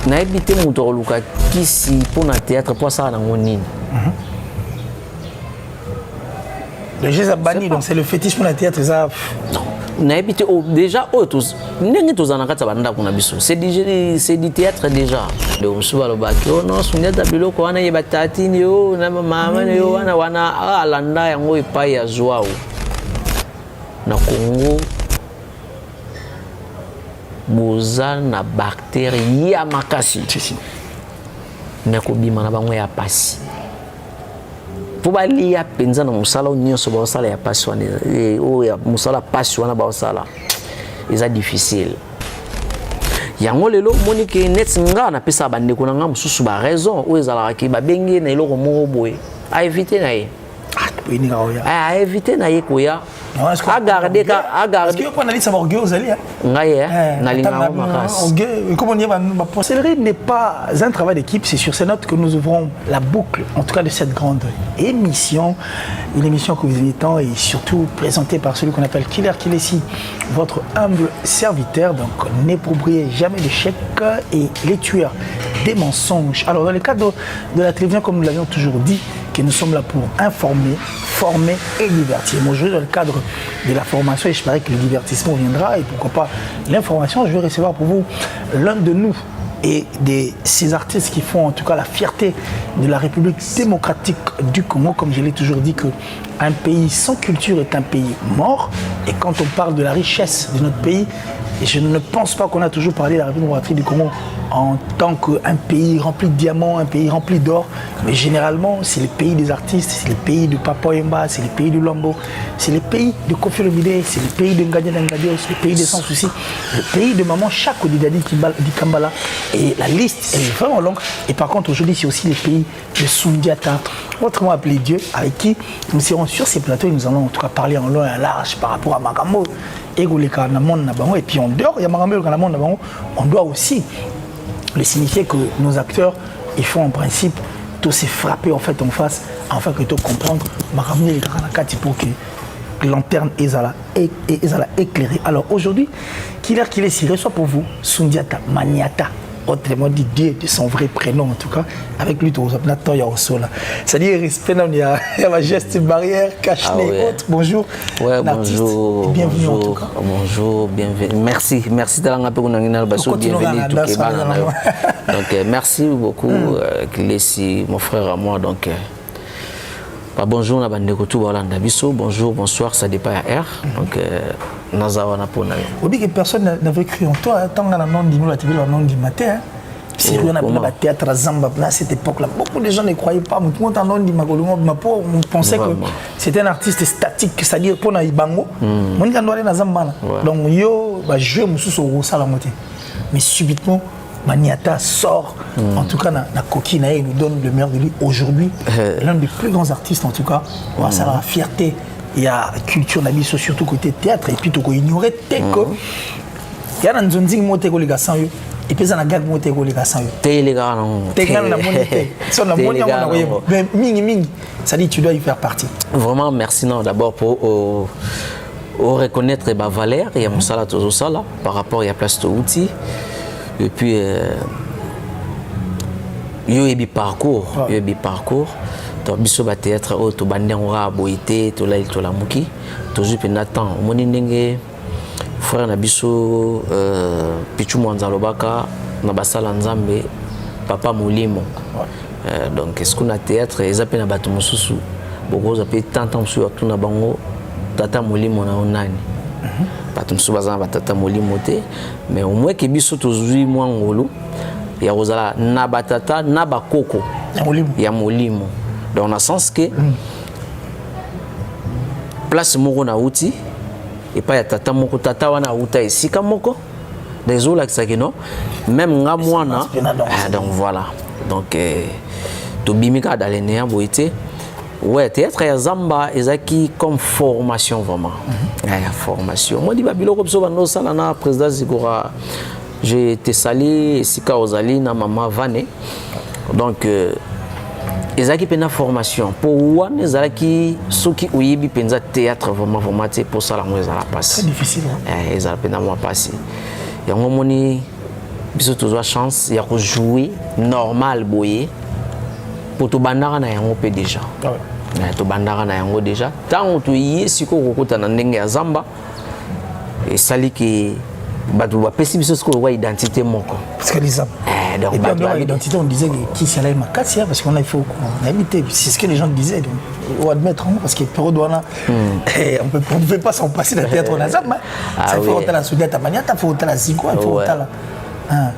na habité moto luka kisi pour na théâtre pour ça na ngonini. Les gens banni donc c'est le fétiche pour le théâtre ça. Na habité déjà tous ndenge tozana kata banda kuna biso. C'est du théâtre déjà. Donc souvent le bakio non Sundiata biloko wana yebatati yo na mama yo wana alanda yango epai ya Joao. Na Congo boza na bactérie ya makasi. Mais ko bima na bango ya pasi. Pour bali ya penza na musala nyonso ba sala ya pasi wana o ya musala pasi wana ba sala. Eza difficile. Yango lelo monike net nga na pesa bande ko nga mususu ba raison o ezala ki ba bengi na eloko moko boye. A éviter na ye. A éviter na ye koya. A garder Est-ce que vous analysez orgueil aux alliés? Sorcellerie n'est pas un travail d'équipe, c'est sur ces notes que nous ouvrons la boucle, en tout cas de cette grande émission, une émission que vous aimez tant et surtout présentée par celui qu'on appelle Killer Kilesi, votre humble serviteur. Donc n'éprouverez jamais d'échec et les tueurs des mensonges. Alors dans le cadre de la télévision, comme nous l'avions toujours dit, que nous sommes là pour informer, former et divertir. Moi, je vais dans le cadre de la formation et je parie que le divertissement viendra et pourquoi pas l'information. Je vais recevoir pour vous l'un de nous et de ces artistes qui font en tout cas la fierté de la République démocratique du Congo. Comme je l'ai toujours dit, qu'un pays sans culture est un pays mort. Et quand on parle de la richesse de notre pays, et je ne pense pas qu'on a toujours parlé de la République démocratique du Congo en tant qu'un pays rempli de diamants, un pays rempli d'or. Mais généralement, c'est le pays des artistes, c'est le pays de Papa Wemba, c'est le pays de Lombo, c'est le pays de Kofi Olomide, c'est le pays de Ngadia Ngadio, c'est le pays des Sans Soucis, le pays de Maman Chako Didadi Kambala. Et la liste, elle est vraiment longue. Et par contre, aujourd'hui, c'est aussi le pays de Sundiata, autrement appelé Dieu, avec qui nous serons sur ces plateaux et nous allons en tout cas parler en long et en large par rapport à Magambo. Et puis en dehors, il y a Magambo, on doit aussi le signifier que nos acteurs, ils font en principe tous se frapper en fait en face, afin que tu comprendre Magambo et Kanakati pour que lanterne est éclairée. Alors aujourd'hui, Killer Kilesi reçoit pour vous Sundiata Maniata, autrement dit Dieu de son vrai prénom en tout cas, avec lui, il y a aussi là. C'est-à-dire, respect, il y a ma geste barrière, cache-nez et autres. Bonjour, bonjour, bienvenue en tout cas. Bonjour, bienvenue. Merci de bienvenue. Donc, merci beaucoup, Kilesi, mon frère à moi. Donc, bonjour, bonjour, bonsoir, ça dépend à R. Donc, on dit que personne n'avait cru en toi, tant qu'on a nom du nom du matin. C'est qu'on appelait le théâtre à Zamba à cette époque-là. Beaucoup de gens ne croyaient pas. On pensait que c'était un artiste statique, c'est-à-dire pour na Ibango. On dit qu'on doit aller à Zamba. Donc, yo, je me suis au Salamoté. Mais subitement, Maniata sort, en tout cas, na coquille, il nous donne le meilleur de lui. Aujourd'hui, l'un des plus grands artistes, en tout cas, ça a la fierté. Il y a culture, surtout côté théâtre, et puis tu peux ignorer que il y a un zonzing moté ko les gars sans eux, et puis ça na gag moté ko les gars sans eux. T'es les gars non. T'es gars na monité. Ça na monité mais mingi, ça dit tu dois y faire partie. Vraiment merci non d'abord pour reconnaître ma valeur et mon salaire toujours ça là par rapport à place de outils et puis yo ebi parcours, to biso ba théâtre o to bande ngora boité to la muki toujours penatan moni ndenge frère na biso Pichu Mwanzalobaka na basala nzambe papa Molimo donc est-ce qu'on a théâtre et zape na bato mususu boko zape tant sur tout na bango tata Molimo na onani bato mususu bazana tata Molimo te mais au moins que biso tozui mwa ngolo ya rozala na batata na bakoko ya Molimo. Dans le sens que place moko na outi et pas ya tata moko tata wana outa ici comme moko des autres là que non même nga mwana donc voilà donc to bimika dans les néa boité ouais théâtre ya Zamba ezaki comme formation vraiment formation moi di babilo comme ça bando sala na président Zigora j'ai été salé sika ozali na mama Vané donc ezaki pena formation pour wana ezalaki soki oyebi penza théâtre vraiment pour ça la moi ezala passe très difficile ezala pena moi passer yango moni biso tozwa chance ya jouer normal boye pour tobandaka na yango pe déjà tobandaka na yango déjà ntango toye sikoyo kokota na ndenge ya zamba esali ke bato bapesi biso sikoyo kwa identité moko parce que les hommes donc et puis dans l'identité on disait que qui c'est là Makassia parce qu'on a il faut habiter c'est ce que les gens disaient donc on va admettre parce que Pero Douana on ne peut pas s'en passer d'un théâtre na zamba ça faut autant la soudette à maniata faut autant la ziko faut autant la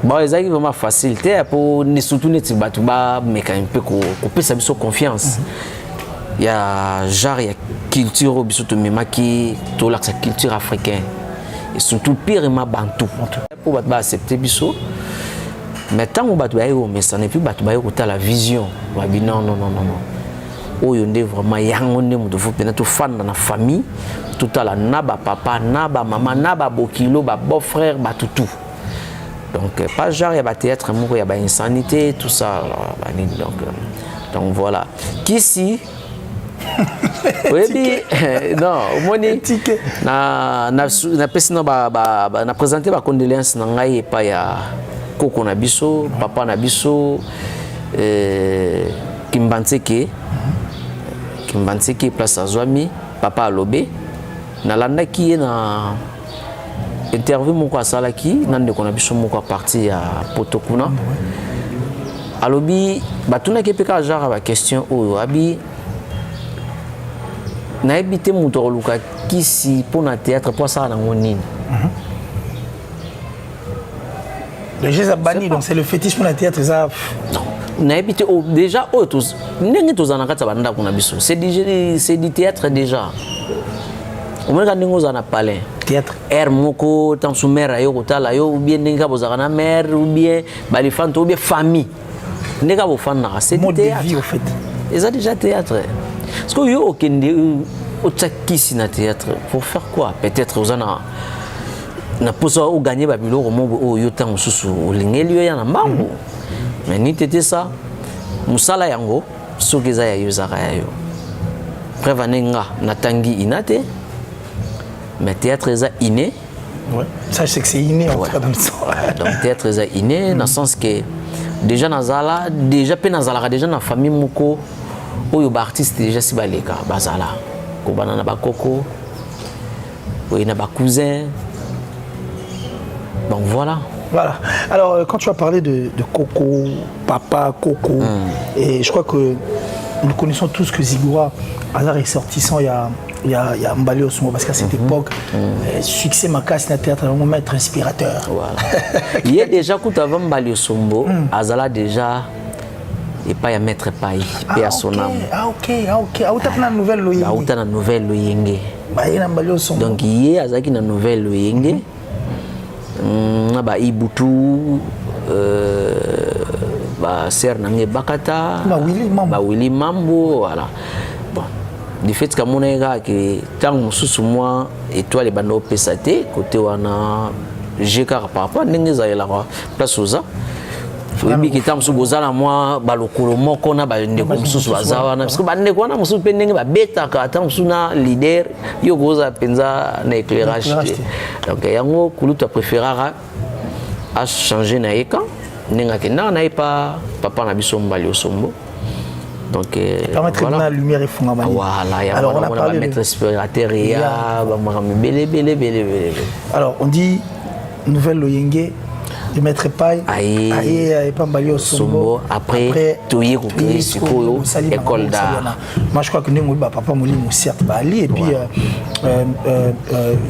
bon ezaki vraiment facilité pour ni surtout neti bato ba meka un peu ko pesa biso confiance il y a genre il y a culture biso to memaki to la culture africaine et surtout pire ma bantu pour bato ba accepter biso mais tant que bato ba yo mais ça n'est plus bato ba yo ta la vision ba bi non oyo nde vraiment yango nde mutu faut peut-être fan dans la famille tout à la naba papa naba maman naba bokilo ba beau frère ba tout. Donc pas genre il y a théâtre il y a insanité tout ça donc voilà qui si oui non moni na personne na présenter ba condoléances na ngai pa ya koko na biso papa na biso Kimbantseke place Azwami papa Alobe na landa ki na interview moko asalaki nande kona biso moko parti ya Potokuna alobi batuna ke peka genre ba question oyo abi na ebité muto luka kisi pour na théâtre pour ça na ngonini le jeu a banni donc c'est le fétiche pour la théâtre ça non na ebité déjà tous ndenge tozana kata banda kuna biso c'est du théâtre déjà on m'a dit qu'on a parlé théâtre air moko tant sous mère ayo kotala yo ou bien ndinga bozana mère ou bien balifante ou bien famille ndinga bo fan na c'est du théâtre vie au fait et ça déjà théâtre parce que yo okende au tsakisi na théâtre pour faire quoi peut-être ozana na poso ou gagner ba biloko mo o yo tant susu olingeli yo ya na mbangu mais ni tete ça musala yango sokeza ya yo zaka ya yo prévanenga na tangi inate mais théâtre est inné. Ouais. Ça, je sais que c'est inné en tout cas dans le sang. Donc théâtre est inné dans le sens que déjà nazala, déjà pe nazala déjà na famille moko oyo ba artiste déjà si baleka bazala. Ko banana ba koko. Oui, na ba cousin. Donc voilà. Voilà. Alors quand tu as parlé de Coco, papa, Coco, et je crois que nous connaissons tous que Zigura, Hazard est sortissant il y a Mbali Osumbo parce qu'à cette époque, succès Makassia na théâtre, un moment être inspirateur. Voilà. Il y a déjà quand avant Mbali Osumbo, Hazard déjà et pas à mettre paille, et à son âme. Ah ok. Ah outa na nouvelle loyenge. Ah outa na nouvelle loyenge. Bah il y a Mbali Osumbo. Donc il y a Hazard qui na nouvelle loyenge. Ba Ibutu ba ser nange bakata ba Willy Mambo voilà bon du fait que mon gars que tant sous moi étoile bando pesate côté wana jekar papa ndenge za la place oza oui qui tant sous bozala moi ba lokolo moko na ba ndeko mususu bazawa na parce que ba ndeko na mususu pe ndenge ba beta ka tant sous na leader yo goza penza na éclairage donc yango kuluta préférera a changé na eka nenga ke na pas papa na biso Mbali Osumbo donc permettre voilà. La lumière est fondamentale. Voilà, alors on a parlé mettre respirateur bele. Alors on dit nouvelle loyenge de mettre paille aïe pas Mbali Osumbo après toyer ko créer sikoyo école d'art. Moi je crois que nous papa Molimo certes bali et puis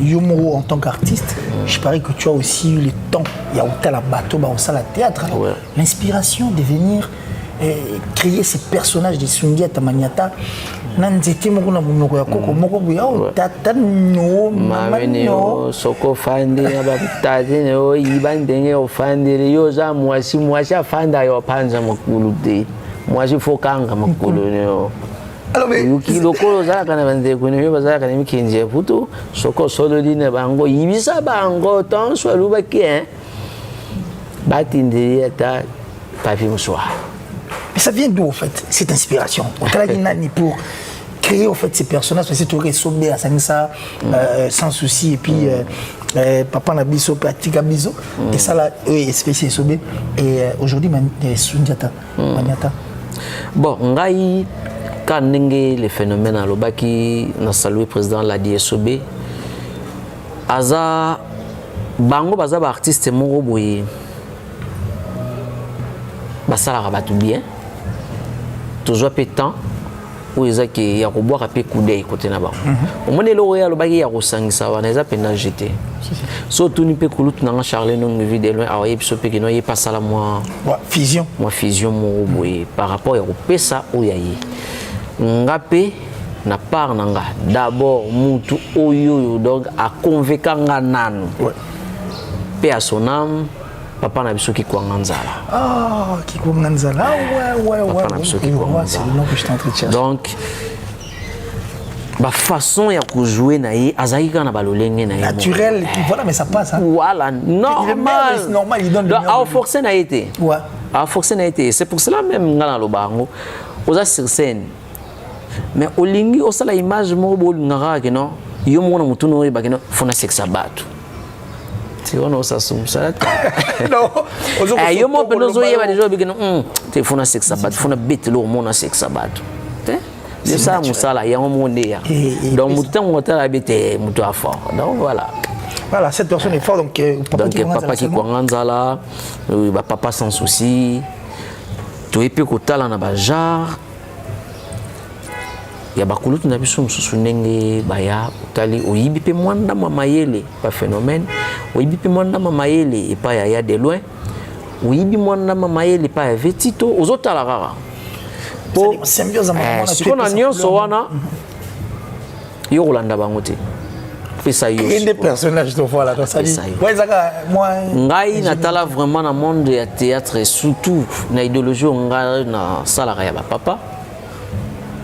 Yumuro en tant qu'artiste, je parie que tu as aussi eu le temps il y a autant la bateau au salle théâtre l'inspiration de venir créer ces personnages de Sundia Tamaniata nanzete moko na monoko ya koko moko buya tata no mama no soko fandi abatati no ibandenge ofandire yo za mwasi afanda yo panza makulu te mwasi fokanga makulu no alors mais yuki lokolo za kana bande ko ne baza kana mikinje puto soko solo dine bango ibisa bango ton so luba ki batinde ta papi muswa. Mais ça vient d'où, en fait, cette inspiration? On t'a dit pour créer, en fait, ces personnages, parce que tu aurais sauvé à ça, sans souci, et puis Papa Nabiso, Pratika Biso, et ça là, SPC SOB, et aujourd'hui, Sundiata, Maniata. Bon, ngai, quand les phénomènes à l'Obaki, n'a salué président la DSOB, Aza, Bango, Baza, artiste, mon robot, Basala Rabatou bien, toujours pétant. Où ils ont qui y a boire à peu couder côté là-bas. Au moins les lauréats le bagage y a ressenti ça va les a peine jeté. Surtout ni peu coulut dans Charles non vidéo loin ah y puis que non y pas ça la moi fusion mon boy par rapport au pesa où y a y ngapé na part nanga d'abord mutu oyo donc a convaincre nanu paix à son âme. Papa n'a pas qui quoi nganzala. Ah, qui quoi nganzala. Ouais. C'est le nom que je t'entraîne de chercher. Donc, la façon ya jouer naïe, azaïka na balolenge naïe. Naturel, voilà, mais ça passe. Hein. Voilà, normal. C'est normal, il donne. A forcé na été. Ouais. A forcé na été. C'est pour cela même ngana lo bango. Oza sur scène. Mais au lingi, au sala image mo bo ngara que non. Yo mo na mutu no ba que non. Fona sexa bato. On a ça non yo mo penozo yeba déjà bigeno te fona sexa bat fona bit lo mo na sexa bat c'est ça musala ya mo ya donc mutu tango tala bité mutu afort donc voilà cette personne est forte donc papa qui kwanganzala ba papa sans souci to epe ko tala na ba jar ya bakulutu na biso mususu ndenge baya utali oyibi pe mwanda mamayele pa phénomène oyibi pe mwanda mamayele et pas ya de loin oyibi mwanda mamayele pa ya vetito ozotala rara po symbiose amana sikona nyonso wana yo kolanda bango te pesa yo des personnages to voilà donc ça dit ouais zaka moi ngai natala vraiment na monde ya théâtre et surtout na idéologie ngai na sala ya ba papa.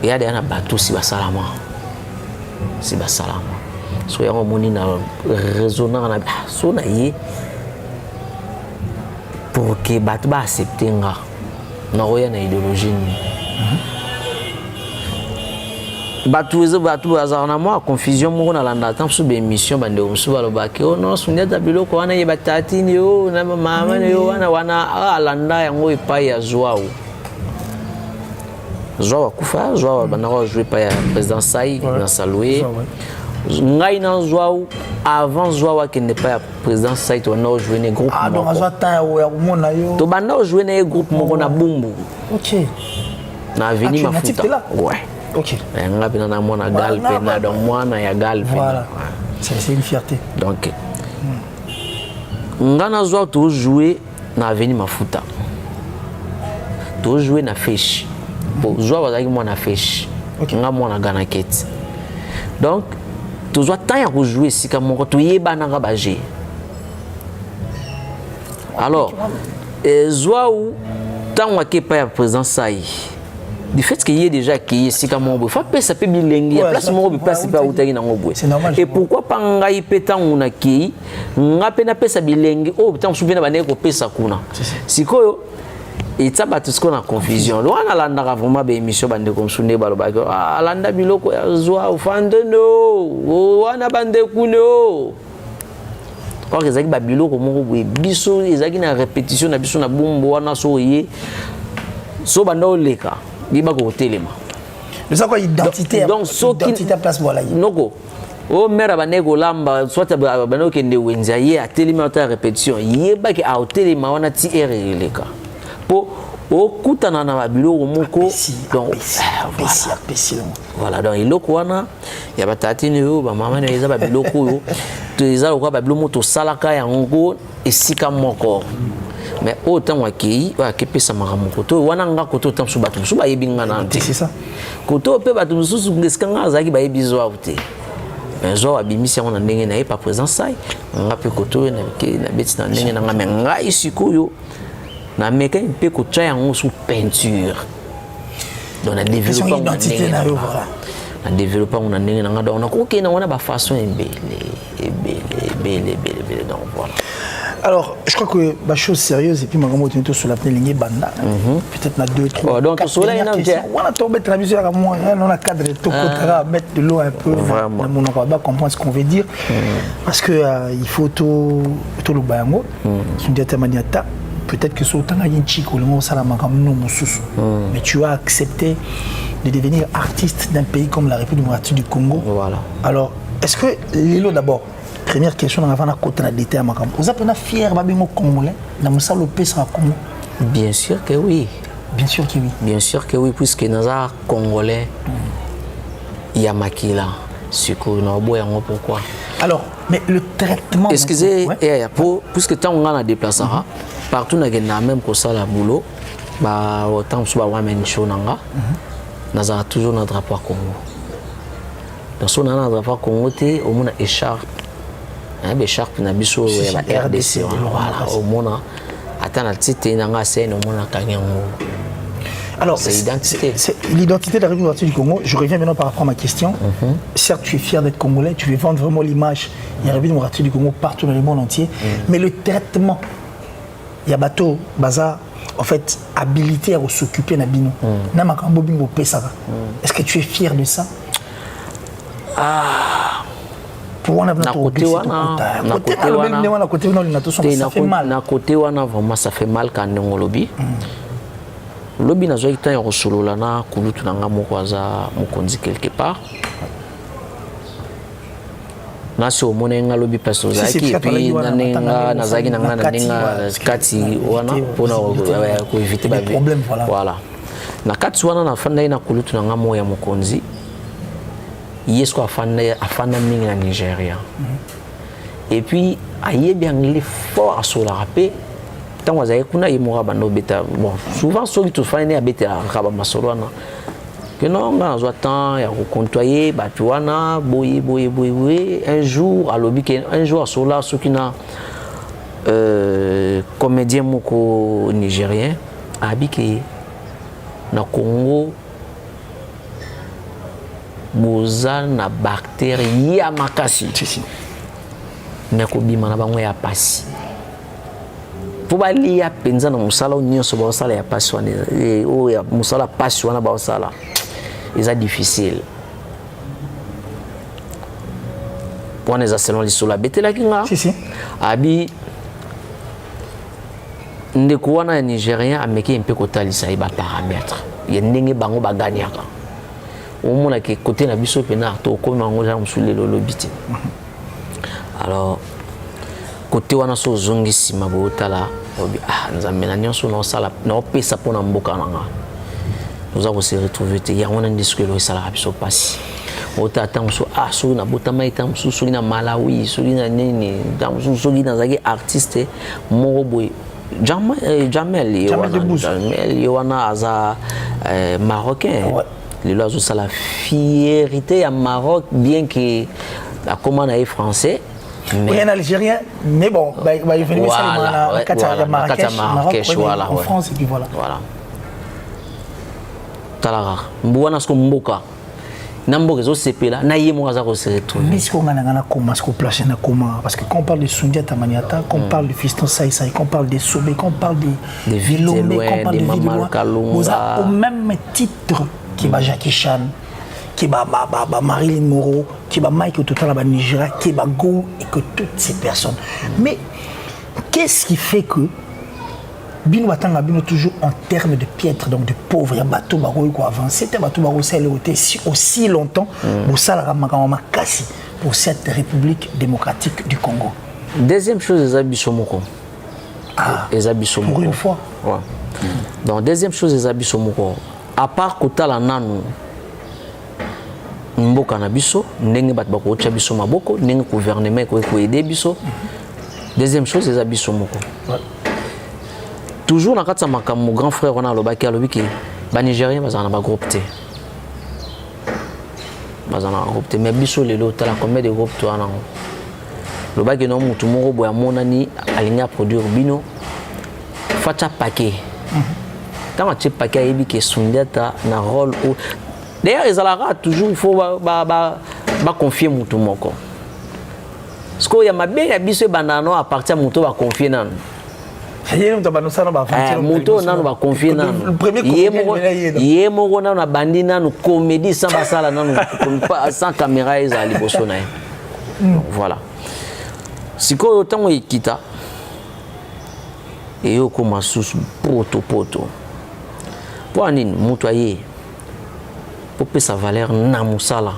Il y a des bateaux si basalama. Si basalama. So ya moni na raisonnant na so na yi pour que bateau ba accepter nga. Na roya na idéologie ni. Bateau azana moi confusion mo na landa temps sous émission bande musu baloba ke ono sunya da biloko wana ye batatini yo na mama yo wana alanda yango epai ya Joao. Joao Kufa, Joao Banaro joué par le président Saï, il a salué. Ngai na Joao, avant Joao qui n'est pas président Saï, on a joué un groupe. Ah, donc on a joué to banda joué un groupe moko na Bumbu. OK. Na Avenue Mafuta. Ouais. OK. Nga bina na mona galpe na donc mwana ya galpe. Voilà. C'est une fierté. Donc nga na Joao to joué na Avenue Mafuta. To joué na Fish. Joao azaki mwana fish nga mwana gana keti donc tozwa temps ya kojouer sika moko toyebana nga baje alors Joao tango akepa ya président Saï du fait qu'il y ait déjà qui sika moko faut pesa pe bilengi ya place moko place pa utaki na ngobwe et pourquoi pas ngai petango na ki nga pe na pesa bilengi oh tant souvena bane ko pesa kuna sikoyo et ça bat tout ce qu'on a confusion. Loin à l'anda vraiment be émission bande comme sunne baloba à l'anda biloko ya Joao fandeno wana bande kuno or ezaki ba biloko moko boye biso ezaki na répétition na biso na bombo wana so yé so banda oleka biba ko telema ça quoi identité donc so identité place voilà noko o mera bande ko lamba soit bano kende wenza yé a telema ta répétition yé ba ki a telema wana ti ereleka pour okutana na biloko moko donc voilà donc iloko wana ya batatini yo ba mama na eza ba biloko yo to eza ko ba biloko to salaka ya ngo esika moko mais autant waki wa kepesa makamoko to wana nga koto tam su batu su ba yebinga na c'est ça koto pe batu mususu ngeskanga zaki ba yebizo awute mais zo abimisi on ndenge na pas présent sai nga pe koto na beti na ndenge na nga mais nga isikuyo na meka pe ko tcha yango sous peinture donc na développer identité na yo voilà na développer on ndenge na nga donc na ko ke na wana ba façon ebele donc voilà Alors, je crois que la chose sérieuse, et puis ma grand-mère est sur la ligne banda. Peut-être na 2, 3. Donc, sur la question. On a tombé la musique à moi, on a cadré tout côté, mettre de l'eau un peu. On va comprendre ce qu'on veut dire. Parce que il faut tout le bayango. Peut-être que c'est autant un chico, le mot salamakam, mais tu as accepté de devenir artiste d'un pays comme la République démocratique du Congo. Voilà. Alors, est-ce que Lilo d'abord, première question, on va côté de l'été à Makam. Vous êtes fier de Congolais, dans le salon au Congo? Bien sûr que oui. Bien sûr que oui. Bien sûr que oui, puisque nous sommes Congolais, il y a Makila. Pourquoi? Alors, mais le traitement. Excusez, puisque tant on a déplacé, partout on a même que ça la boulot, bah autant que on a une chose nous avons toujours notre drapeau à Congo. Donc si on a notre drapeau à Congo, on a écharpe, écharpe na biso ya RDC, voilà, au monde attend la petite nanga scène au monde kanyango. Alors, c'est l'identité de la République du Congo. Je reviens maintenant par rapport à ma question. Certes, tu es fier d'être congolais, tu veux vendre vraiment l'image de la République démocratique du Congo partout dans le monde entier. Mais le traitement, il y a bateau, bazar, en fait, habilité à s'occuper de Bino. Est-ce que tu es fier de ça? Pour on a côté ça fait mal quand on lobby. Lobby na zoe ta yo solola na kulutu na nga moko aza mokonzi quelque part. Na so monenga lobby place ozaki et puis nanenga nazaki nanga nanenga kati wana pona ko éviter ba problème voilà. Na kati wana na fanda ina kulutu na nga mo ya mokonzi. Yesko afanda mingi na Nigeria. Et puis ayebi anglais fort sur la rapé. Tant que vous kuna yemora bando beta bon souvent ceux qui te font à beta raba masolwana que non on a temps ya côtoyer batuana boye un jour à lobby un jour sur là ceux qui na comédien moko nigérien habité na Congo boza na bactérie ya makasi na ko bima na bango ya pasi. Pour aller à penser dans mon salon, nous sommes au salon, il y a pas soin et oh, il y a mon salon pas soin là-bas au salon. C'est difficile. Pour les assaillants, les sols habités là, si. Abi, ne quoi na Nigérien, américain un peu côté ça, il va paramètre. Il y a n'engue bango bagania. Au moins que côté na biso pena, to comme on a sur les lobiti. Alors. Côté wana so zongi sima botala obi nzambe na nyonso no sala no pesa pona mboka nanga nous avons se retrouver te ya wana ndisque lo sala biso pasi ota tamso so na botama itamso so na Malawi so na nini tamso so na zaki artiste moroboy Jamel wana aza marocain le lozo sala fierté à Maroc bien que la commande est français. Oui, un Algérien, mais bon, il venait à Marrakech, en France, et puis voilà. Talara, mbouana sko mboka. Namboka zo sepela, na yemo aza ko se retrouver. Mais ce qu'on a na comment, ce qu'on place na comment, parce que quand on parle de Sundiata Maniata, quand on parle de Fiston Saïsaï, quand on parle de Sobé, quand on parle de Vilomé, quand on parle de Vilomé, vous avez au même titre qui va Jackie Chan, qui va Marilyn Monroe, qui va Mike Ototo là Nigeria, qui va Go et que toutes ces personnes. Mais qu'est-ce qui fait que Bino Batanga Bino toujours en termes de piètre, donc de pauvre, il y a bateau baroui quoi avant. C'était bateau baroui ça aussi longtemps pour ça la Makama Kassi pour cette République démocratique du Congo. Deuxième chose les Abissomoko. Pour une fois. Ouais. Donc deuxième chose les Abissomoko. À part Kota la Nanou. Mboka na biso ndenge bat bako tia biso maboko ndenge gouvernement ko aider biso. Deuxième chose les abiso moko. Toujours na katsa makambo grand frère on a lobaki alobiki ba Nigérien bazana ba groupe T. Bazana groupe T mais biso lelo tala combien de groupe toi na. Lobaki no mutu moko boya monani alinga produire bino facha paquet. Quand tu paquet yebi ke Sundiata na rôle ou d'ailleurs, les alara toujours il faut confier mon tout moko. ce qu'il y a ma bien habitué bandano à partir moto va confier nan moto nanu va confier nan yemo na bandi nanu comédie sans basala nanu sans caméra ezali boso na voilà sikoyo tango ikita et yo koma susu poto pour nini mutu aye pour pesa valeur na musala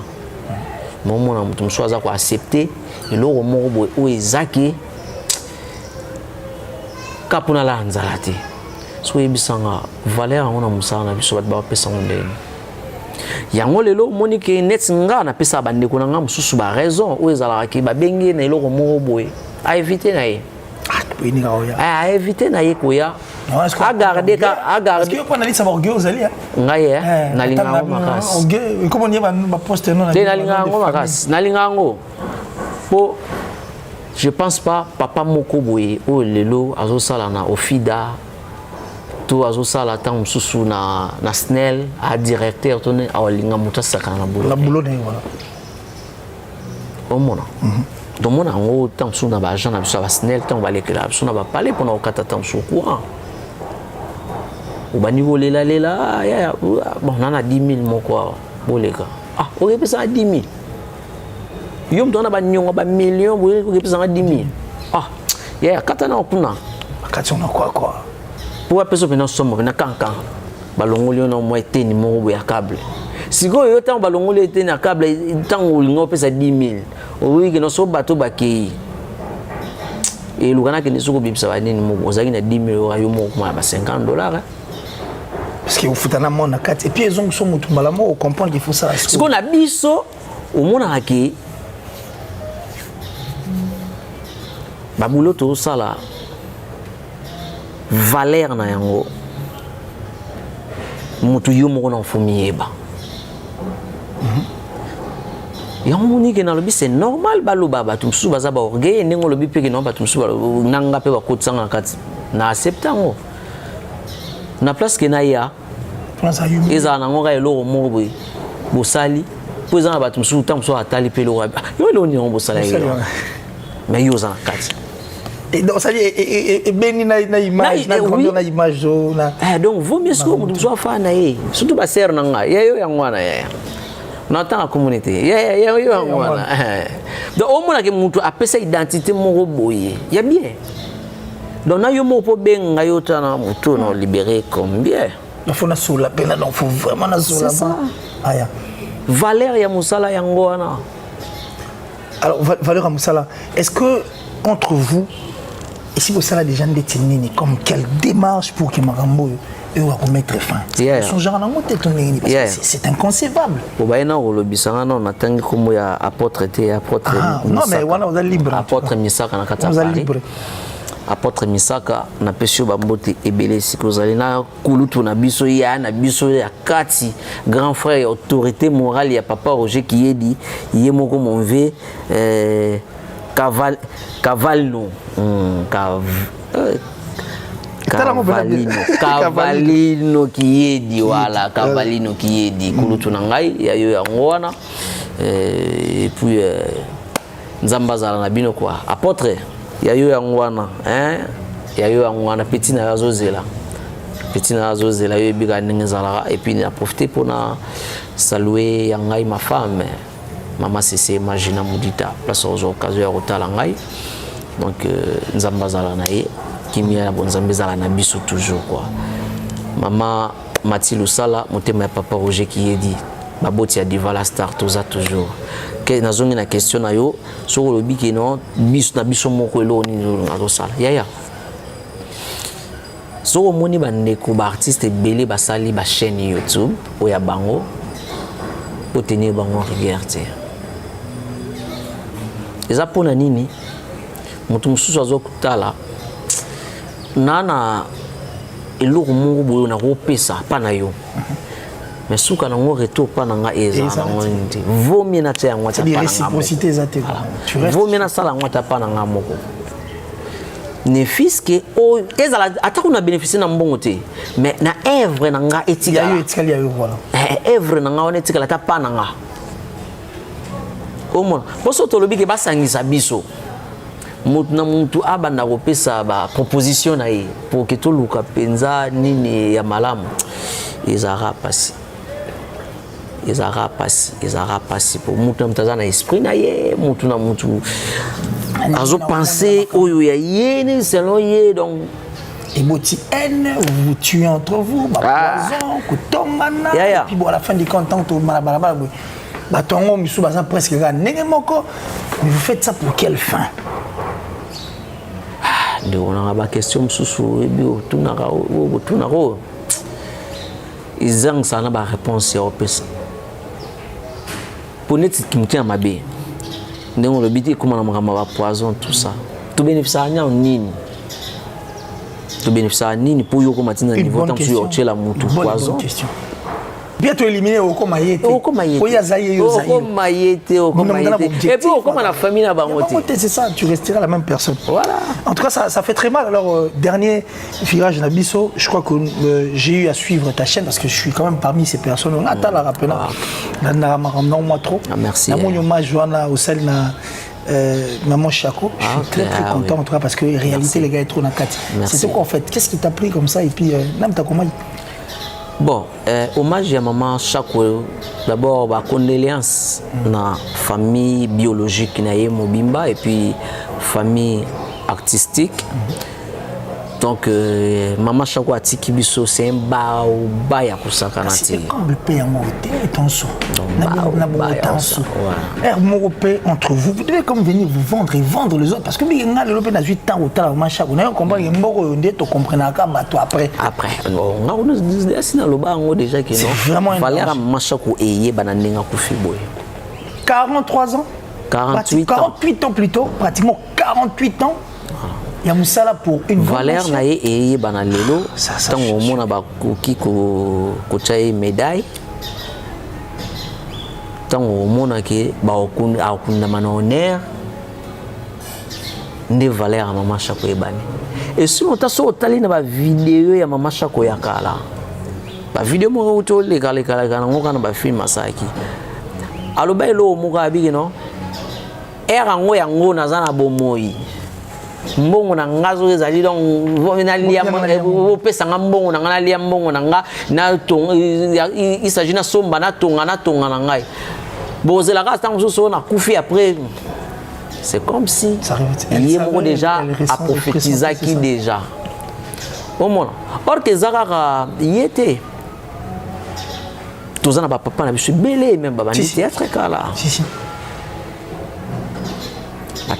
momo na mutu mswaza ko accepter eloko moko boye o ezaki kapuna la nzala te so yebisanga valeur ngona musala na biso bat ba pesa ndeni yango lelo moni ke net nga na pesa bandeko na nga mususu ba raison o ezala ki ba bengi na eloko moko boye a éviter na ye a éviter na ye koya a garder est-ce que on analyse orgueil aux alliés ngaye na lingango makasi orgueil comment on va poster non na lingango makasi na lingango po je pense pas papa moko boye o lelo azo sala na ofida to azo sala tant mususu na snell a directeur toné a linga muta sakana na boulot voilà au mona donc mon ango tant mususu na ba agent na biso ba snell tant ba lekela biso na ba parler pendant okata tant mususu courant au niveau lela ya bon nana 10 000 moko boleka o repesa 10 000 yom dona ba nyonga ba million bo repesa 10 000 ya katana okuna kati on a quoi pour peso pena somo na kankan balongoli na mo eteni mo ya câble siko yo tant balongoli eteni na câble tant olingo pesa 10 000 o wiki no so bato bakei et lugana ke nisuko bibisa ba nini mo ozaki na 10 000 yo mo kuma ba $50 parce que vous foutez na mon na kati et puis ils ont son mutu malamo on comprend qu'il faut ça ce qu'on a biso au mona ke babulo to sala valeur na yango mutu yo moko na fumiyeba yango monike na lobi c'est normal baloba bato msusu baza ba orgueil nengo lobi pe ke no bato msusu nanga pe bakotsanga kati na acceptango na place ke na ya eza na ngoka eloko moko boye bosali po eza na bato msusu tant msusu atali pe eloko yo lo ni ngo bosala yo mais yo za kati et donc ça dit et beni na image na grandeur na image na donc vaut mieux que mutu soit fan na surtout ba ser na nga yo yangwana ya na ta communauté yo yangwana donc au moins que mutu apesa identité moko boye ya bien donc na yo mo po benga yo tana mutu na libérer combien il faut na sola pena donc faut vraiment na sola aya valeur ya musala yango wana alors valeur ya musala est-ce que entre vous et si vous savez déjà détenir comme quelle démarche pour que Marambo et va mettre fin son genre na moté toné c'est inconcevable obaina olobisanga non natangi komo ya apôtre te apôtre non mais wana vous êtes libre apôtre misaka na kata apôtre misaka na pesio bambote ebele sikozali na kulutu na biso ya kati grand frère et autorité morale ya papa Roger Kiyedi yemoko monve Cavalino Kiyedi wala Cavalino Kiyedi kulutu na ngai ya yo yango wana et puis nzamba zala na bino quoi apôtre ya yo yango wana ya yo yango wana petit na azozela yo biga ninga zala et puis na profiter pour na saluer ya ngai ma femme Mama Cécé Magina Moudita place aux occasions ya rotala ngai donc nzamba zala na ye kimia na bonzambe zala na biso toujours quoi mama Mathilde Sala motema ya papa Roger Kiyedi baboti ya Divala Star toza toujours ke nazongi na question na yo soko lobi ke non biso na biso moko elo ni ngazo sala ya soko moni bandeko ba artiste belé basali ba chaîne YouTube oya bango pour tenir bango regarder eza pona nini mutu mususu azokutala nana eloko moko boyo na kopesa pa na yo mais suka na ngo retour pa na nga eza na ngo ndi vomi na tia ngwata pa na nga réciprocité ezate vomi na sala ngwata pa na nga moko ne fiske o ezala atako na bénéficier na mbongo te mais na œuvre na nga etika yo etika ya yo voilà œuvre na nga on etika la ta pa na nga omona boso to lobi ke basangisa biso na mutu abanda kopesa ba proposition na ye pour que tout luka penza nini ya malamu ezara pasi pour mutu mtaza na esprit na ye mutu na mutu azo penser oyo ya yene selon ye donc et boti haine vous tuez entre vous poison kutongana et puis bon à la fin du compte tant tout malabalaba batongo misu baza presque ga ndenge moko mais vous faites ça pour quelle fin? On a ba question mususu ebio tunako izang sana ba réponse ya opesa pour net kimtia mabe ndenge le biti comment na makamba ba poison tout ça tout bénéficie nini pour yo ko matina niveau tant sur la mutu poison bien tu éliminer au mayete et puis comme la famille na bango c'est ça, tu resteras la même personne. Voilà. En tout cas ça fait très mal. Alors dernier virage Nabiso, je crois que j'ai eu à suivre ta chaîne parce que je suis quand même parmi ces personnes. On attend la rappel moi trop. Merci. Mon hommage Joanna au sel na Maman Chako, je suis très content en tout cas parce que en réalité les gars est trop dans 4. C'est ce qu'on fait. Qu'est-ce qui t'a pris comme ça et puis nam ta comment? Bon, hommage à Maman Chako, d'abord bah, condoléances na famille biologique na ye Mobimba et puis famille artistique. Donc Maman Chako atiki biso c'est un ba ya kusaka na ti. C'est quand le pays en moté ton son. Entre vous, vous devez comme venir vous vendre et vendre les autres parce que il y a le pays na 8 ans au tala Maman Chako. On comprend que mboko ndé to comprendre ka bato après. On a sina loba ngo déjà que non. Fallait à Maman Chako eye bananenga kufi boy. 43 ans 48 ans plutôt, pratiquement 48 ans. Il y a Moussala pour une valeur na ye banalelo tant au mona ba koki ko chaye médaille tant au mona ke ba okunda mana honneur ne valeur à Maman Chako ebani et si on t'a so tali na ba vidéo ya Maman Chako ya kala ba vidéo mo uto le kala kana ngoka na ba film masaki aloba elo mo ka bigi no era ngo ya ngo na zana bomoi mbongo na ngazo ezali donc na lia opesa nga mbongo na nga na lia mbongo na nga na tonga il s'agit na somba na tonga na ngai bozela ka tant so na kufi après c'est comme si il y a déjà à prophétiser qui déjà au moins or que zakaka yete tozana ba papa na biso belé même baba ni théâtre kala si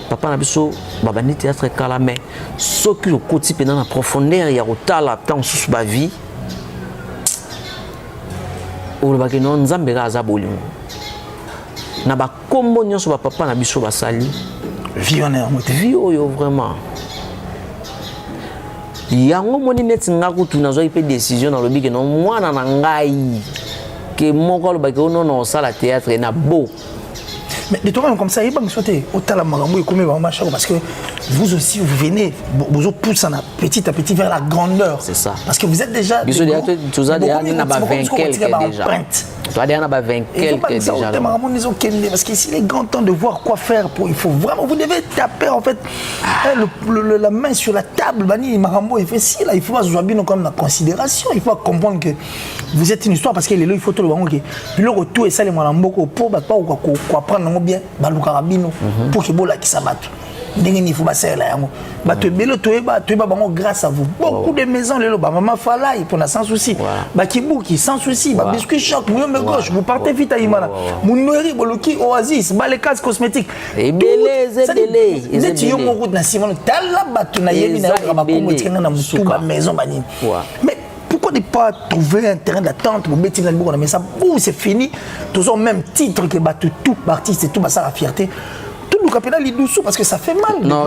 papa na biso baba ni théâtre kala mais ce qui au côté pendant la profondeur il y a otala tant sous ba vie ou ba que non nzambe ka za bolimo na ba kombo nyonso ba papa na biso basali vie en moté vie oyo vraiment yango moni net ngaku tunazo ipe décision na lobi que non mwana na ngai que moko lo ba que non sala théâtre na beau. Mais de toi-même comme ça, il va me souhaiter autant la maramou et comme Maman Chako parce que vous aussi vous venez, vous poussez petit à petit vers la grandeur. C'est ça. Parce que vous êtes déjà. Tu as déjà 20 quelques déjà. Tu as déjà 20 quelques déjà. Parce qu'ici il est grand temps de voir quoi faire. Il faut vraiment, vous devez taper en fait la main sur la table. Bani Marambo il fait si là, il faut pas jouer bien comme la considération. Il faut comprendre que vous êtes une histoire parce qu'il est là, il faut tout le monde. Le retour et ça les Marambo pour pas quoi prendre bien baluka rabino pour que bola qui s'abatte ndenge ni faut basser là yango bato belo toeba bango grâce à vous beaucoup de maisons lelo ba maman fala pour na sans souci ba kibuki sans souci ba biscuit choc muyombe gauche vous partez vite à Imana munori boloki oasis ba les cases cosmétiques et belé neti yo mo route na simon tala bato na yebi na yo ba komo tkenga na mutu ba maison banini mais pourquoi ne pas trouver un terrain d'attente pour mettre dans le mais ça c'est fini tous ont même titre que battu tout artiste et tout ça la fierté tout le capitaine il dessous parce que ça fait mal non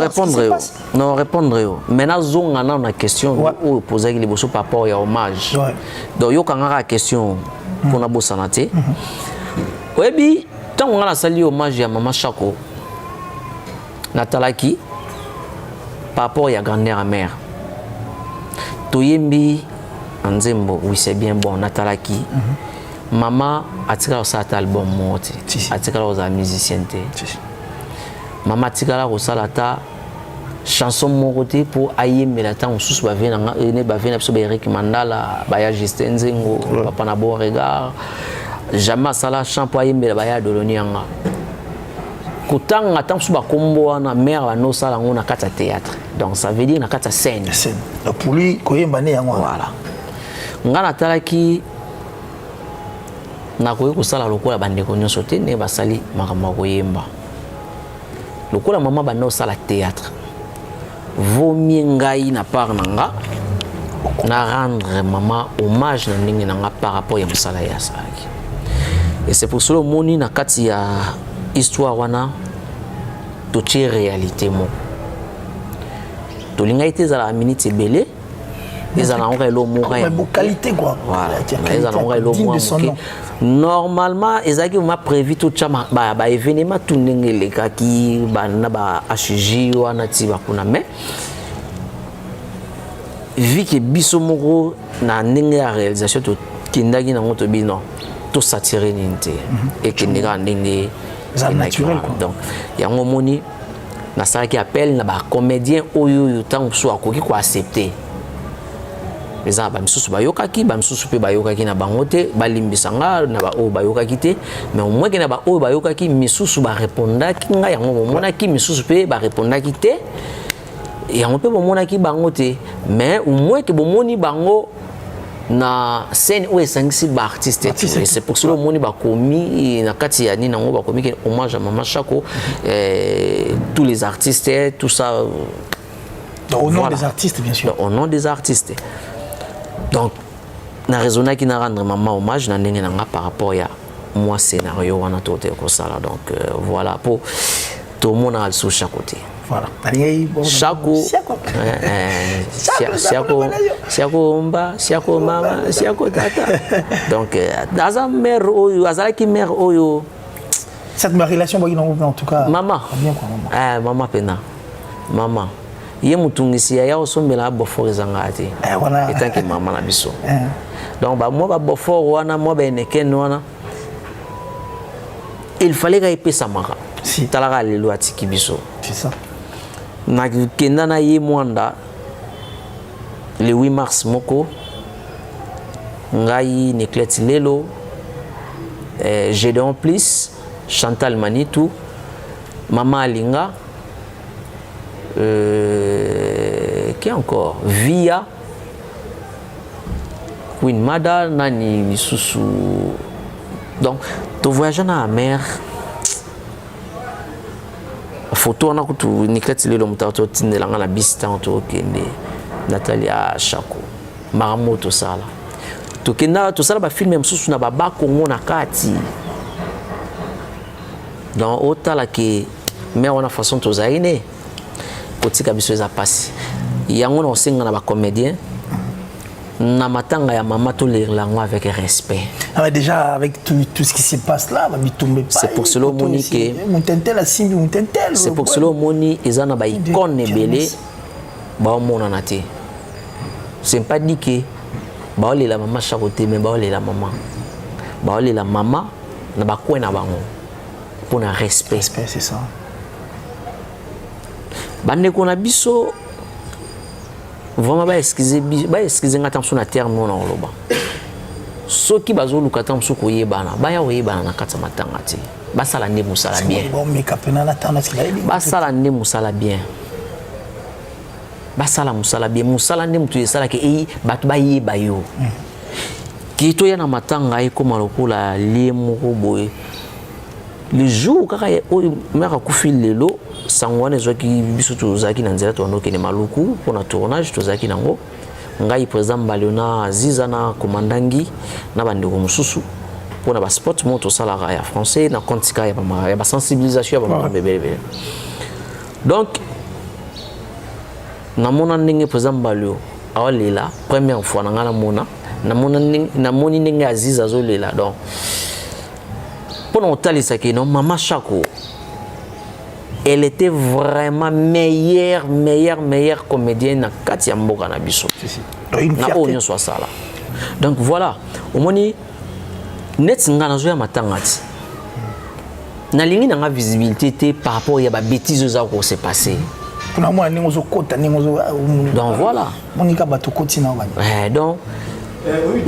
répondre maintenant zonga na la question ou poser les bosso par rapport à hommage donc yo kanga question pour na bosanate webi tant on a sali hommage à Maman Chako natalaki par rapport à grand-mère mère toyembi Nzembo, oui c'est bien bon natalaki maman atika sa album moti atika la musicienté maman atika la salata chanson mon côté pour aïe mais la temps sous bavena ne bavena so Eric Mandala baya Justin Zengo papa na bon regard jamais sala chant pour aïe mais la baya Dolonianga kutanga tant sous ba kombo na mère no sala ngona kata théâtre donc ça veut dire na kata scène pour lui koyemba ne yango voilà ngana talaki na koyi kusala lokola bandeko nyonso te ne basali makambo koyemba lokola mama bano sala théâtre vaut mieux ngai na part nanga na rendre maman hommage na ndenge nanga par rapport ya musala ya salaki et c'est pour cela moni na kati ya histoire wana to tie réalité mo to linga ite za la minute belé ezala ngaka elo moka ya qualité quoi voilà ezala ngaka elo moka normalement ezaki ma prévu tout chama ba événement tout ndenge lekaki bana ba HJ wana ti bakuna mais vu que biso moko na ndenge ya réalisation to kindaki na ngoto bino to satirer ninte et que ndenge ndenge naturel quoi donc yango moni na ça qui appelle na ba comédien oyo tant so akoki ko accepter les ba misusu bayokaki ba misusu pe bayokaki na bango te balimbisanga na ba o bayokaki te mais au moins que na ba o bayokaki misusu ba répondaki nga yango monaki misusu pe ba répondaki te yango pe monaki bango te mais au moins que bomoni bango na scène où esangisi ba artiste c'est pour cela moni ba komi na kati ya ni nango ba komi que hommage à Mama Shako tous les artistes tout ça au nom des artistes bien sûr au nom des artistes. Donc, na raisonné qui n'a rendre maman hommage na ndenge nanga par rapport à moi scénario wana tote ko sala donc voilà pour tout le monde a sur chaque côté. Voilà. Siako mama, siako tata. Donc dans mère oyo, azalaki mère oyo. Cette relation en tout cas. Maman. Bien quoi maman. Maman pena. Maman. Ye mutungisi ya osombela bofo ezanga ati. Voilà. Etant que maman na biso. Donc ba moi ba bofo wana moi ba eneken wana. Il fallait qu'il paye sa mara. Si. Talaka lelo atiki biso. C'est ça. Na kenda na ye mwanda le 8 mars moko ngai Neclet Lelo Gédéon Plis Chantal Manitou Maman Alinga qui encore Via Queen Mada nani susu donc tu voyages dans la mer photo na kutu Neclet Lelo mutato tindelanga na bistan to kende Natalia Shako Maramoto sala tokenda to sala ba film msusu na baba Kongo na kati dans otala ke mais on a façon to zaine kotika biso eza pasi yango na osenga na ba comédien na matanga ya mama to l'ango avec respect. Ah, déjà avec tout ce qui se passe là, va tomber pas. C'est pour cela moni que c'est pour cela moni ezana ba icône belé ba mona na te. C'est pas dit que ba ole la mama chakoté mais ba ole la maman. Ba ole la maman na ba kwena bango pour un respect. Respect c'est ça. Bande ko na biso vraiment ba excuser ngata mso na terme non loba. Soki bazoluka ta mso ko yebana ba ya yebana na kata matanga te. Ba sala nde musala bien. Bon mais kapena na tana sila. Ba sala nde musala bien. Basala musala bien musala nde mutu esala ke batu ba yeba yo kito ya na matanga iko malokola liemu boye le jour kaka o mera kufi lelo sangwane zoki biso tozaki na nzela to ndoke ne maluku pona tournage tozaki nango ngai président Baliona Aziza na komandangi na bandeko mususu pona ba sport moto sala ya français na kontika ya ba sensibilisation ya ba bébé donc namona ndenge président Balio awalela première fois na ngana mona namoni ndenge Aziza azolela donc pour talisa que non Mama Shako elle était vraiment meilleure comédienne na kati ya mboka na biso na onyo so sala donc voilà omoni net ngana zo ya matangati na lingi na visibilité te par rapport ya ba bêtises za ko se passer Pour moi, nous sommes côté, donc voilà. Monica Batokoti na ouais, donc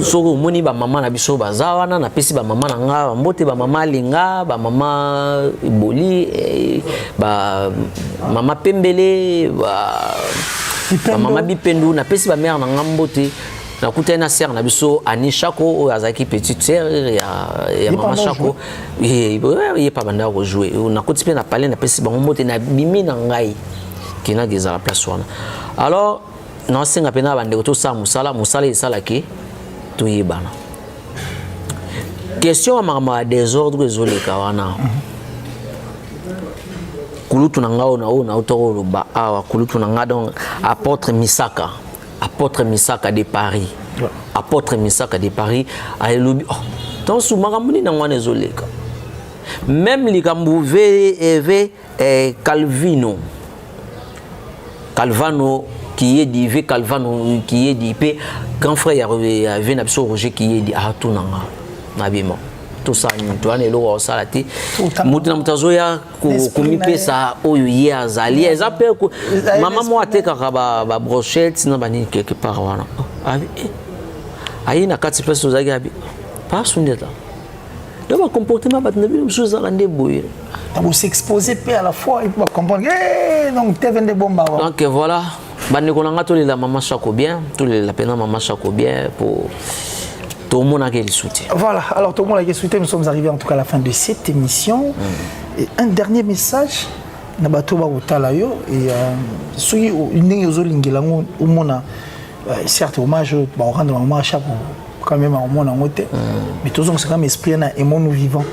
soko moni ba maman na biso bazawana na pesi ba maman na nga mbote ba maman linga ba maman boli ba maman pembele ba maman bipendu na pesi ba mère na nga mbote na kuta na sœur na biso Anisha ko o azaki petite sœur ya maman Chako il pas banda ko jouer na kuti pe na parler na pesi ba mbote na bimi na ngai kina geza la place wana alors non singa pena bande ko to sa musala isala ki to yebana question mama désordre ezoleka wana kulutu na ngao na utoro ba awa kulutu na ngado apôtre Misaka de Paris apôtre Misaka de Paris ayelobi tant sou makamuni na ngwana ezoleka même likambu ve Calvano qui est dit V Calvano qui est dit P grand frère ya V na biso Roger qui est dit atunanga na bima tout ça to ane lo wa salati mutu na mutazo ya komi pesa oyo ye azali eza pe mama mo ateka ba brochette na bani quelque part wana ayi na kati pesa zaki abi pas sundeta donc le comportement va tenir chose à rendre boire donc s'exposer à la fois il faut comprendre donc tu vends des bombes donc voilà bande ko nga to la maman Chako bien tout la peine maman Chako bien pour tout le monde a quel soutien. Voilà, alors tout le monde a quel soutien. Nous sommes arrivés en tout cas à la fin de cette émission. Et un dernier message, Nabato Barotalayo et ceux qui ont lingelango umona certes hommage ba rendre maman Chako quand même au monde en côté. Mais tous on c'est quand même esprit na émo nous vivants.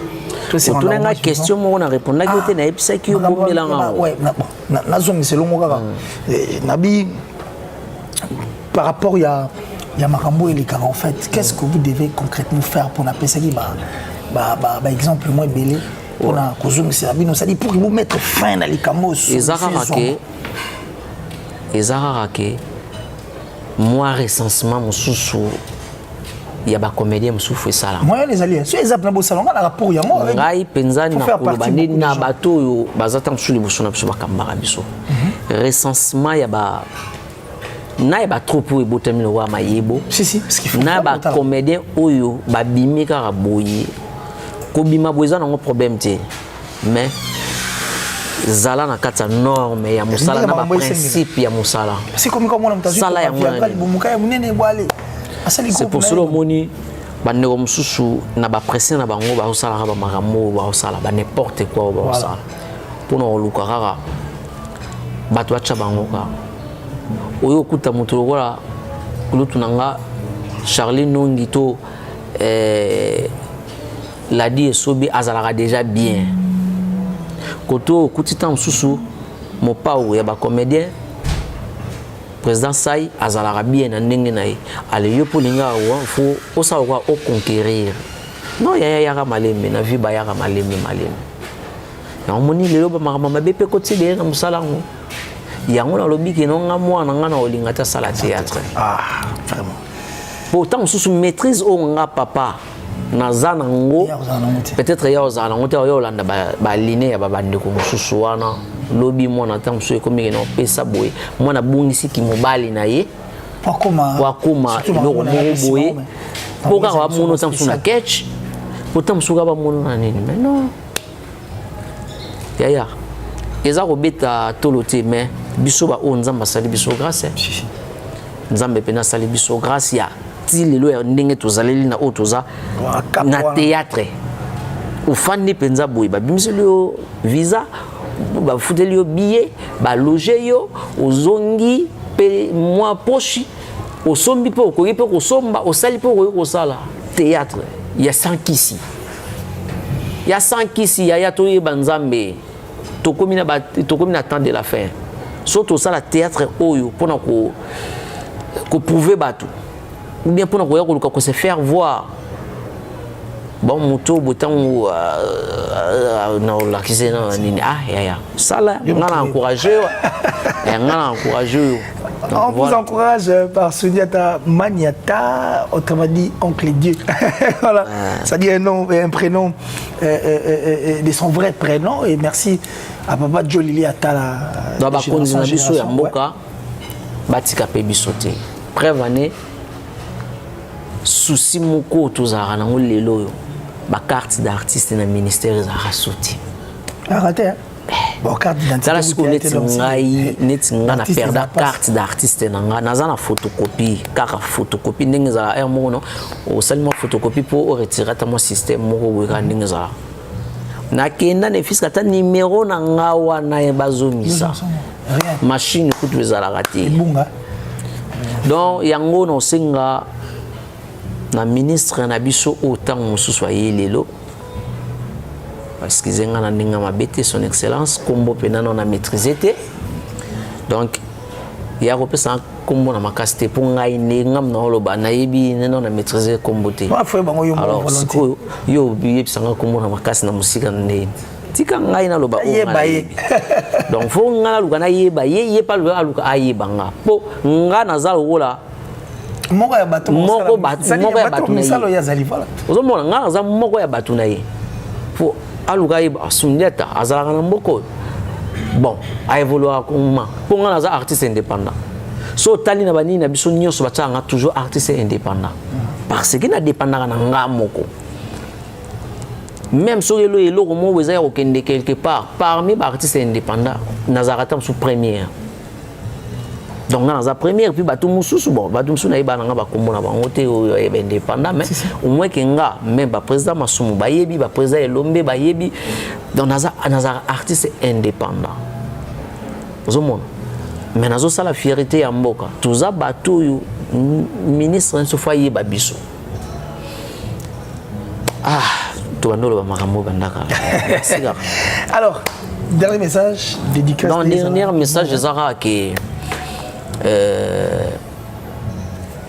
Tout c'est une question moi on a répondu na côté na episa ki bomela ouais na zone c'est long kaka. Nabi par rapport il y a Marambo et les cas en fait. Qu'est-ce que vous devez concrètement faire pour appeler ça exemple moins belé pour la cause pour vous mettre fin à les camos. Ezarake moi recensement mon sous il y a ba comédien mon souffle ça là. Moi les alliés sur les appels beau salon na rapport ya moi. Ngai penzani na kolobani na bato yo bazata sous les bosona biso bakambara biso. Recensement ya ba na ba troupe e botemino wa mayebo si parce qu'il faut na ba comédien oyo ba bimika ka boye ko bima boza na problème té mais zala na kata norme ya musala na ba principe ya musala c'est comme on mtazu sala ya muka munene bwale asali c'est pour cela moni bande ko mususu na ba presser na bango ba osala ba makambo ba osala ba n'importe quoi ba osala pour no luka kaka bato acha bango ka oyo kuta mutu lokola kulutu nanga Charlie Nongito l'a dit sobi azalaka déjà bien koto kutita msusu mopao ya ba comédien président Sai azalaka bien na ndenge na ye ale yo polinga wa fo osa wa o conquérir non ya ka malembe na vie ba ya ka malembe na moni lelo ba mama bepe kotile na musalango yango na lobi ke nonga mwana nga na olinga ta sala théâtre vraiment pourtant sous maîtrise o nga papa na zanango peut-être ya ozana ngote yo landa ba liné ya babande ko mususu wana lobi mwana tant so ekomi na pesa boye mwana bungisi ki mobali na ye wakoma lo boye poka wa mono tant so na catch pourtant suka ba mono na nini mais non ya eza ko beta tolote mais biso ba o nzamba sali biso grâce nzambe pena sali biso grâce ya ti lelo ya ndenge tozaleli na o toza na théâtre ufandi penza boy ba bimiseli yo visa ba futeli yo billet ba loger yo ozongi pe moi poche osombi pe okoyi pe kosomba osali pe okoyi kosala théâtre ya sankisi ya toye banzambe tokomi na temps de la fin surtout ça la théâtre oyo pona ko prouver batou ou bien pona ko se faire voir bon moto bouton na la kisena nini ya sala ngana encourager ngana encourager. On vous encourage par Souniata Maniata, autrement dit Oncle Dieu. Voilà, ça dit un prénom de son vrai prénom. Et merci à Papa Jolili Atala. Dans la condition ya mboka batika pe bisote. Prévané souci moko tozara na lelo ba carte d'artiste na ministère za rasouti. Arrêtez. Bon, carte d'identité. Dans la seconde na perda carte d'artiste na naza na photocopie car photocopie ndenge za er mono o seulement photocopie pour retirer ta mon système moko weka ndenge za na kenda ne fiska ta numéro na ngawa na bazomisa machine kutu ezala raté donc yango no senga na ministre na biso autant mususu ayelelo parce que zenga na ndinga mabete son excellence kombo penana na maîtriser te donc ya ko pesa kombo na makasite pour ngai ne ngam na holoba na yebi neno na maîtriser kombo te alors siko yo bi sanga kombo na makasi na musika ne tika ngai na loba donc fo ngala luka na yeba ye pa luka ayeba nga po nga na zalo wola moko ya bato misalo ya zalivala ozomona nga za moko ya bato na ye po aluka yeba Souniata azalaka na mboko bon a évoluer comment pour nga za artiste indépendant so tali na bani na biso nyonso batanga toujours artiste indépendant parce que na dépendant na nga moko même sur le elo mo weza ya okende quelque part parmi les artistes indépendants nazarata sous première. Donc dans la première puis batou mususu bon batou mususu na iba nga ba komona ba ngote indépendant mais au moins que nga même ba président Masumu ba yebi ba président Elombe ba yebi donc naza artiste indépendant ozomona mais nazo sala fierté ya mboka tuza batou ministre nso foyer ba biso alors dernier message dédicace dans le dernier message de Zara qui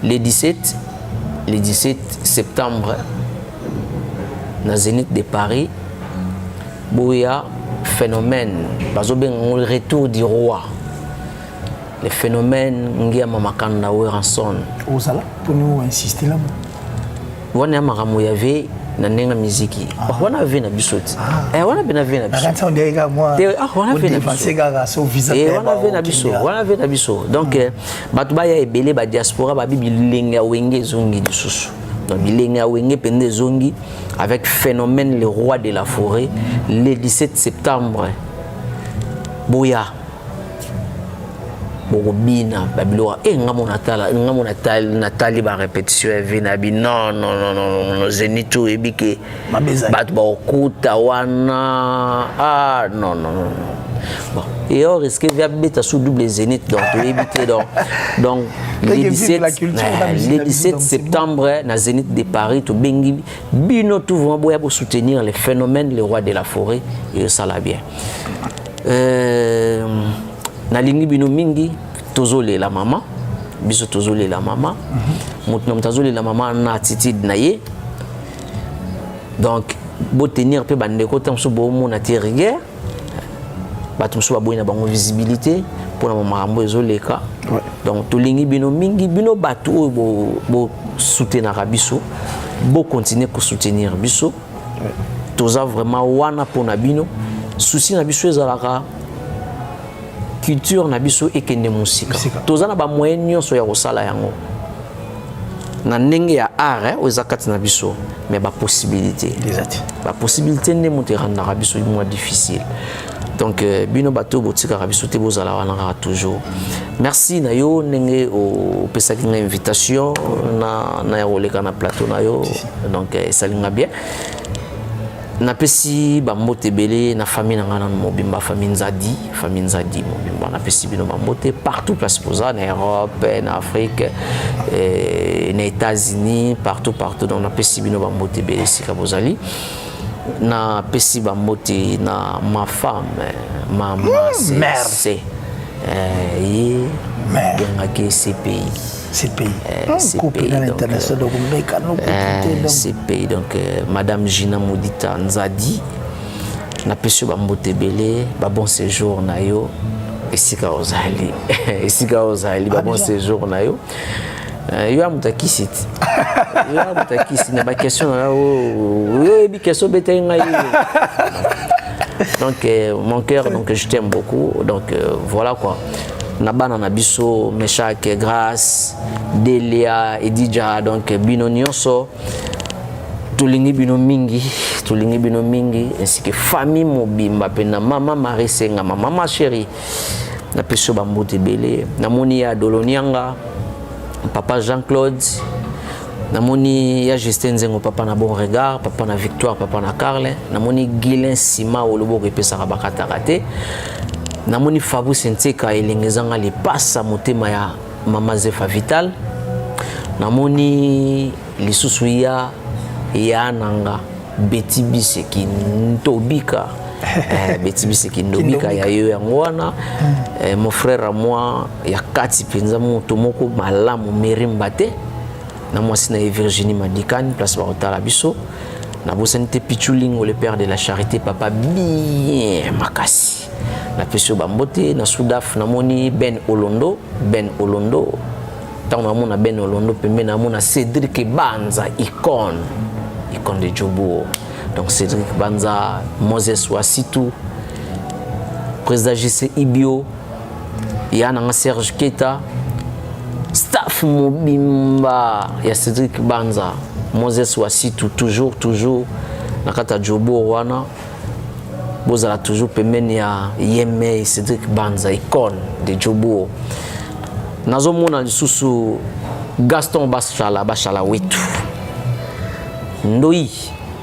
le 17 septembre dans le Zénith de Paris boya phénomène le retour du roi le phénomène ngia mamakanda Weranson osala pour nous insister là wana makambo yave na nenga muziki wana ve na bisoti wana be na ve na biso akatsa ndeka moi wana ve na biso wana ve na biso donc batu ba ya ebele ba diaspora ba bibilenga wenge zongi lisusu donc bilenga wenge pende zongi avec phénomène le roi de la forêt le 17 septembre boya Bobina Babylora et Nathalie ba répétition vinabi non Zenito ebike bat ba okuta wana non bon et on risque via beta sous double Zénith donc éviter donc le 17 septembre na Zénith de Paris to bengi bino tout vraiment boya pour soutenir les phénomènes le roi de la forêt et ça la bien na lingi bino mingi tozole la mama biso tozole la mama mutnom tozole la mama na attitude na ye donc bo tenir pe bande ko tam so bo mo na rigueur batum so ba na bango visibilité pour na mama rambo ezoleka donc to lingi bino mingi bino batu bo soutenir biso bo continuer ko soutenir biso toza vraiment wana pour na bino souci na biso ezalaka culture na biso ekende musika tozana ba moyen nyonso ya kosala yango na ndenge ya art ozakati na biso mais ba possibilité ne moteranda biso moins difficile donc bino bato botika biso te bozala wana toujours merci na yo ndenge o pesaki na invitation na ya koleka na plateau na yo donc salinga bien na pesi ba mbote belé na famille na ngana mobimba famille nzadi mobimba na pesi bino ba mbote partout place posa na Europe na Afrique na États-Unis partout donc na pesi bino ba mbote belé sika bozali na pesi ba mbote na ma femme maman c'est ye ngaki CPI CPI. CPI, CPI, donc Madame Gina Moudita Nzadi, na pesio bambote belé, ba bon séjour na yo, esika ozali, ba bon séjour na yo. Yo a mutaki site. Yo a mutaki site, na ba question na yo, bi question betenga yo. Donc mon cœur, donc je t'aime beaucoup, donc voilà quoi. Nabana Nabiso, Meshak, Grace, Delia, Edija, donc Bino Nyonso, Tulingi Bino Mingi, ainsi que famille Mobimba, Pena Mama Marisenga, Mama Chérie, Napeso Bambote Belé, Namonia Dolonianga, Papa Jean-Claude, Namoni ya Justin Zengo, Papa na Bon Regard, Papa na Victoire, Papa na Carle, Namoni Guilain Sima, Olobo Repesa Rabakata Rate. Namoni Fabu Senteka elengezanga li passa motema ya Mama Zefa Vital. Namoni lisusu ya nanga Betty Biseki Ntobika. Betty Biseki Ndobika ya yo yango wana. Mon frère à moi ya kati penza moto moko malamu Merimbate. Na moi sina Virginie Madikani place Barotala Biso. Na bosente Pichulingo le père de la charité papa bien makasi. Na pesio bambote na Soudaf namoni Ben Olondo tant namona Ben Olondo pembe namona Cédric Banza icône de Djobo, donc Cédric Banza, Moses Wasitu, président JC Ibio, Yana Serge Keta, staff Mobimba, ya Cédric Banza, Moses Wasitu toujours nakata Djobo wana. Bozala toujours pemeni ya Yeme Cédric Banza icône de Djobo. Nazomona lisusu Gaston Bachala wetu. Ndoi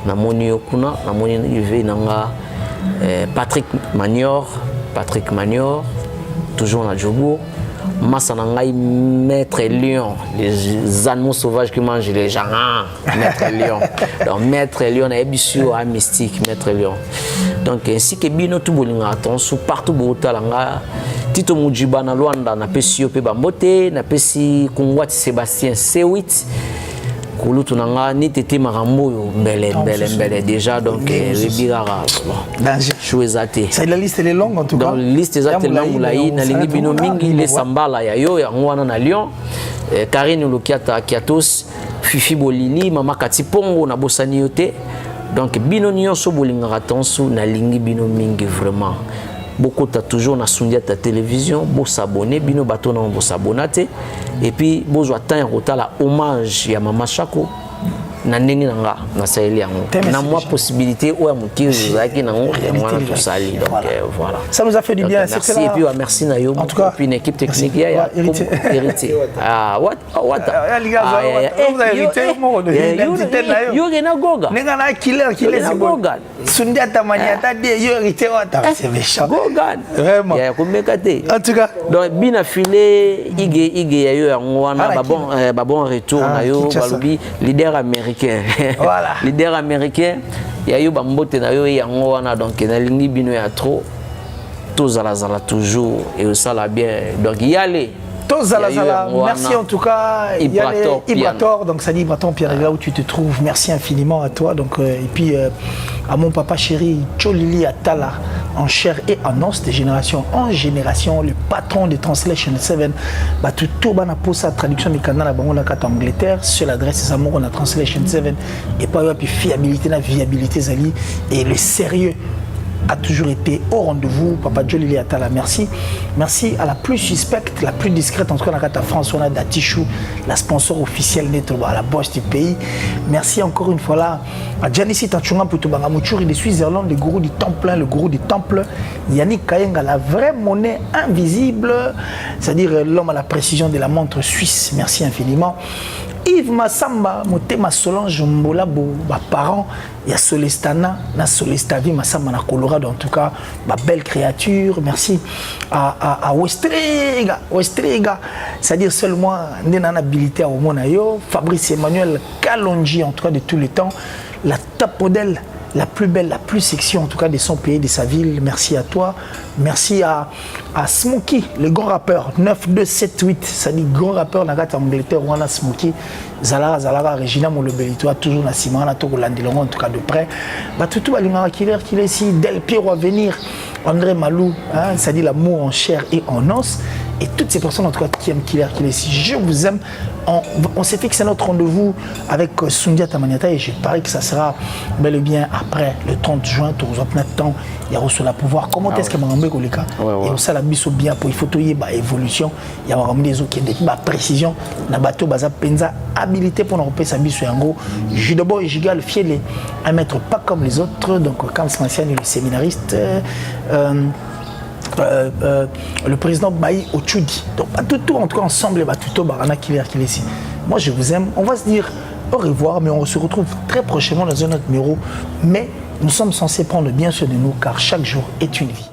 namoni yokuna namoni yve nanga Patrick Manior toujours na Djobo. Massa nangai Maître Lion, les animaux sauvages qui mangent les gens. Maître Lion. Donc Maître Lion a ébissio à mystique Maître Lion. Donc ainsi que bino tout bolinga attention partout botalanga Tito Mujiba na Luanda na pesi pe bambote na pesi Kungwati Sébastien C8 kulutu nanga ni tete marambo mbele déjà donc le birara danger chouezate ça la liste elle est longue en tout cas dans la liste exacte longue la na lingi bino mingi les sambala ya yo ngwana na Lyon Karine Lokiata Kiatos Fifi Bolili Mama Katipongo na bosani yote donc bino nyonso bolinga attention na lingi bino mingi vraiment beaucoup t'as toujours na sundia ta télévision bo s'abonner bino bato na bo s'abonner et puis bozo attendre la hommage ya Mama Chako na ndenge nanga na saeli yango na moi possibilité ou ya mutiri zaki na ngo ya mwana to sali donc voilà ça nous a fait du bien merci et puis merci na yo puis une équipe technique ya hérité what les gars vous avez hérité mo de l'identité na yo gena goga nenga na killer goga sundia tamania ta de yo hérité wata c'est méchant goga vraiment ya komekate en tout cas donc bina filé ige ya yo yango wana ba bon retour na yo balobi leader américain. Voilà. Leader américain, il y a eu bambote na yo yango wana donc na lingi bino ya trop tozala toujours et ça la bien donc y aller tozala merci en tout cas Ibrator donc ça dit Ibrator Pierre là où tu te trouves merci infiniment à toi donc et puis à mon papa chéri Cholili Atala en chair et en os de génération en génération le patron de Translation 7 bah tout bana pour sa traduction du canal à bango na carte Angleterre sur l'adresse des amours on a Translation 7 et pas puis fiabilité la viabilité zali et le sérieux a toujours été au rendez-vous. Papa Jolili Atala, merci. Merci à la plus suspecte, la plus discrète, en tout cas, la France, on a Datichou, la sponsor officielle net à la bosse du pays. Merci encore une fois là à Janice Tachunga Poutobanga Mouchouri de Suisse-Irlande, le gourou du temple, Yannick Kayenga, la vraie monnaie invisible, c'est-à-dire l'homme à la précision de la montre suisse. Merci infiniment. Yves Massamba, Motema Solange Mbolabo, ma parent, il y a Solestana, na Solestavi, Massamba na Colorado, en tout cas, ma belle créature. Merci à Westrega, c'est-à-dire seulement Nénan habilité à Omonayo, Fabrice Emmanuel Kalonji, en tout cas de tous les temps, la top modèle, la plus belle, la plus sexy, en tout cas de son pays, de sa ville. Merci à toi. Merci à Smokey, le grand rappeur, 9278, ça dit grand rappeur, dans Angleterre, on a Smokey, Zalara, Regina Molobeli, toi, toujours na Simana, Togolandilongo, en tout cas de près. Tout Balingara Killer, qui est ici, Del Piero à venir, André Malou, hein, ça dit l'amour en chair et en os. Et toutes ces personnes, en tout cas, qui aiment Killer, qui est ici, je vous aime. On s'est fixé notre rendez-vous avec Sundia Tamaniata et je parie que ça sera bel et bien après le 30 juin, tout le temps, il y a reçu la pouvoir. Comment est-ce que m'a ramené le cas? Et on s'est la mise au bien pour il faut qu'il y ait évolution, il y a ramené des autres qui ont des précision, na bateau baza penza habilité pour nous repérer sa mise en gros. Judobo et Giga le fiel à mettre pas comme les autres, donc comme Smancian le séminariste. Le président Baï Ochudi. Donc, tout en tout cas, ensemble, tout Barana Killer qui est ici. Moi, je vous aime. On va se dire au revoir, mais on se retrouve très prochainement dans un autre numéro. Mais nous sommes censés prendre bien soin de nous, car chaque jour est une vie.